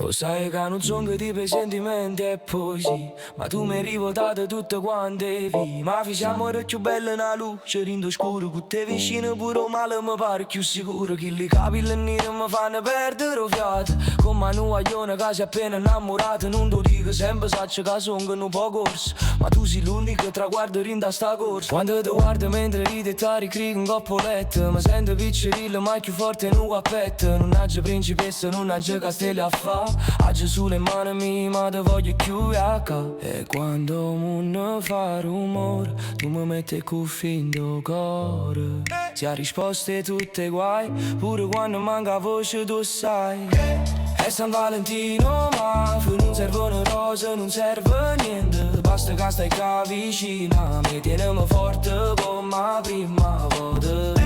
Lo sai che non sono che tipo di sentimenti e poesie, ma tu mi hai rivoltato tutte quante vie. Ma facciamo ora più bella una luce rindo scuro, con te vicino pure male mi pare più sicuro. Che li capelli neri mi fanno perdere fiato, come un guaglione che si è appena innamorato. Non lo dico sempre, saccio che sono un po' corso, ma tu sei l'unico traguardo rinda sta corsa. Quando ti guardo mentre ridi e ti ricrivo un coppoletto, mi sento piccerillo ma più forte in un guappetto. Non agge principessa, non agge castelli a fa, agge sulle mani mie ma te voglio più a ca. E quando non fa rumore tu mi metti i cuffi in tuo cuore. Si ha risposte tutte guai, pure quando manca voce tu sai. È San Valentino ma non servono rose, non serve niente, basta che stai qua vicina, mi tienimi forte come la prima volta.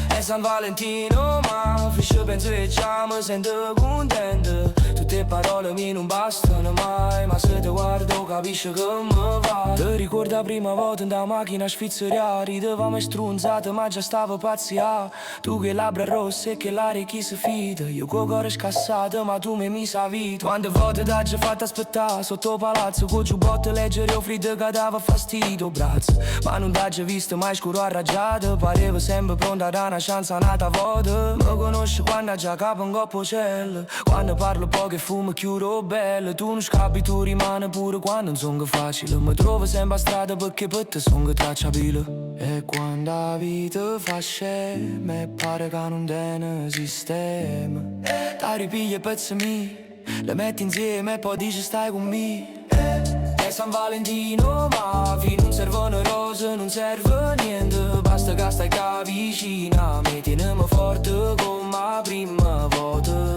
È San Valentino ma finisce penso che già mi sento contento. Tutte parole mie non bastano mai, ma se ti guardo capisci che mi va. Ti ricordi la prima volta in da macchina a sfizzeriare, ridevamo strunzate ma già stavo pazzia. Tu che labbra rosse e che l'aria chi si fida, io col cuore scassato ma tu mi sa vita. Quante volte t'ha già fatto aspettare sotto palazzo, con giubbotto leggero o freddo che dava fastidio braccio, ma non t'ha già visto mai scuro arraggiato, pareva sempre pronta a dare una chance a nata volta. Mi conosci quando già capo un coppo cielo, quando parlo poco e fumo chiuro bello. Tu non scappi, tu rimani pure quando non sono facile, mi trovo sempre a strada perché per te sono tracciabile. E quando la vita fa scema e pare che non tiene sistema, ti ripigli i pezzi miei, le metti insieme e poi dici stai con me. È San Valentino ma non servono rose, non serve niente, basta che stai qua vicina, mi tienimi forte come la prima volta.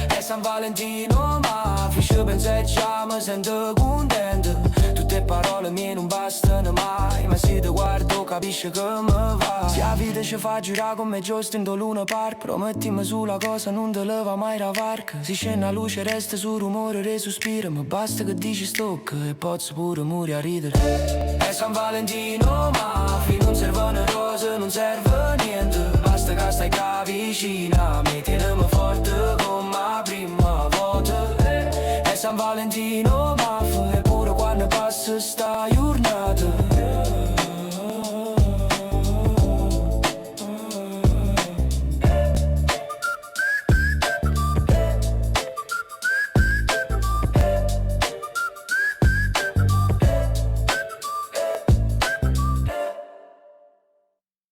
È San Valentino ma finisce penso e già mi sento contento. Tutte parole mie non bastano mai, ma se ti guardo capisci che mi va. Se la vita ci fa girare come giusto in do Luna Park, promettimi sulla cosa non te leva mai la varca. Si scende a luce resta sul rumore e sospira, ma basta che dici stop e posso pure morire a ridere. È San Valentino ma non servono rose, non serve niente, basta che stai qua vicina, mi